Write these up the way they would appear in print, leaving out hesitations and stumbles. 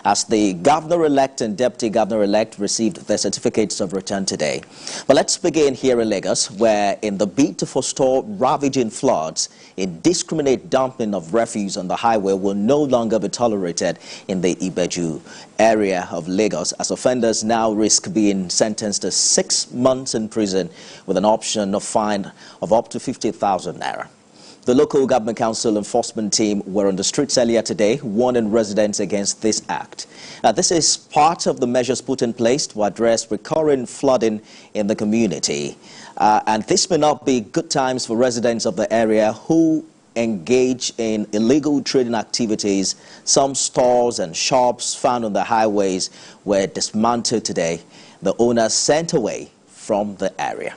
as the governor-elect and deputy governor-elect received their certificates of return today. But let's begin here in Lagos, where in the bid to forestall ravaging floods, indiscriminate dumping of refuse on the highway will no longer be tolerated in the Okpebholo area of Lagos, as offenders now risk being sentenced to 6 months in prison with an option of fine of up to 50,000 naira. The local government council enforcement team were on the streets earlier today, warning residents against this act. This is part of the measures put in place to address recurring flooding in the community. And this may not be good times for residents of the area who engage in illegal trading activities. Some stores and shops found on the highways were dismantled today. The owners sent away from the area.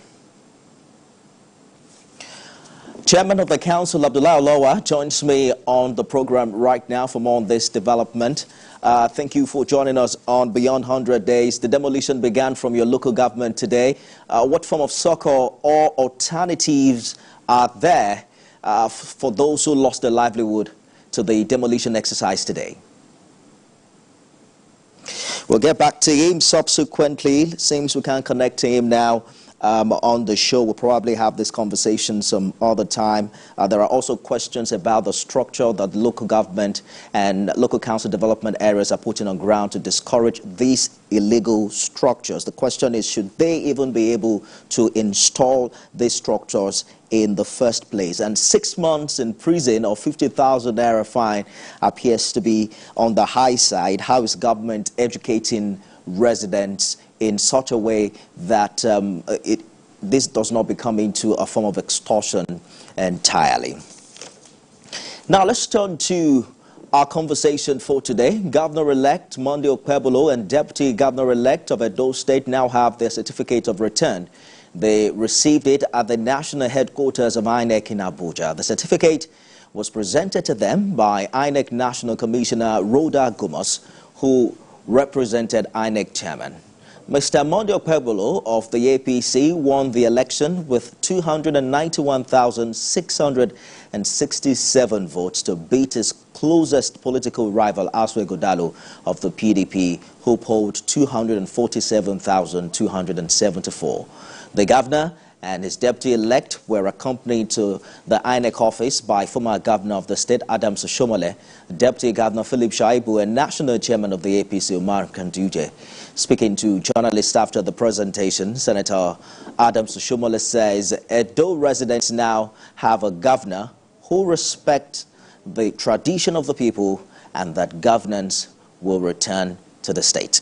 Chairman of the Council, Abdullah Olowa, joins me on the program right now for more on this development. Thank you for joining us on Beyond 100 Days. The demolition began from your local government today. What form of succor or alternatives are there for those who lost their livelihood to the demolition exercise today? We'll get back to him subsequently. Seems we can't connect to him now. On the show, we'll probably have this conversation some other time. There are also questions about the structure that the local government and local council development areas are putting on ground to discourage these illegal structures. The question is, should they even be able to install these structures in the first place? And 6 months in prison or 50,000 naira fine appears to be on the high side. How is government educating residents in such a way that this does not become into a form of extortion entirely? Now let's turn to our conversation for today. Governor-elect Monday Okpebholo and Deputy Governor-elect of Edo State now have their certificate of return. They received it at the national headquarters of INEC in Abuja. The certificate was presented to them by INEC National Commissioner Rhoda Gomez, who represented INEC chairman. Mr. Monday Okpebholo of the APC won the election with 291,667 votes to beat his closest political rival, Okpebholo of the PDP, who polled 247,274. The governor and his deputy-elect were accompanied to the INEC office by former governor of the state, Adams Oshiomhole, Deputy Governor Philip Shaibu, and national chairman of the APC, Umar Kanduje. Speaking to journalists after the presentation, Senator Adams Oshiomhole says Edo residents now have a governor who respects the tradition of the people and that governance will return to the state.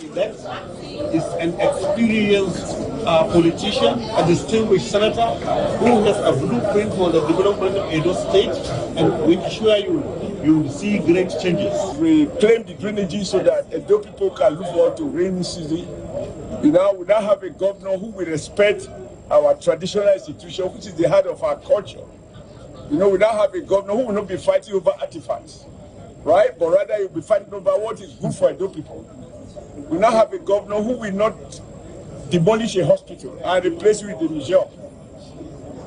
Is an experienced politician, a distinguished senator who has a blueprint for the development of Edo State, and we assure you, you will see great changes. We claim the drainage so that Edo people can look forward to rainy season. We now have a governor who will respect our traditional institution, which is the heart of our culture. We now have a governor who will not be fighting over artifacts, right? But rather he will be fighting over what is good for Edo people. We now have a governor who will not demolish a hospital and replace it with a museum.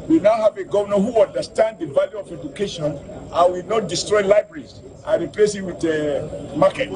We now have a governor who understands the value of education and will not destroy libraries and replace it with a market.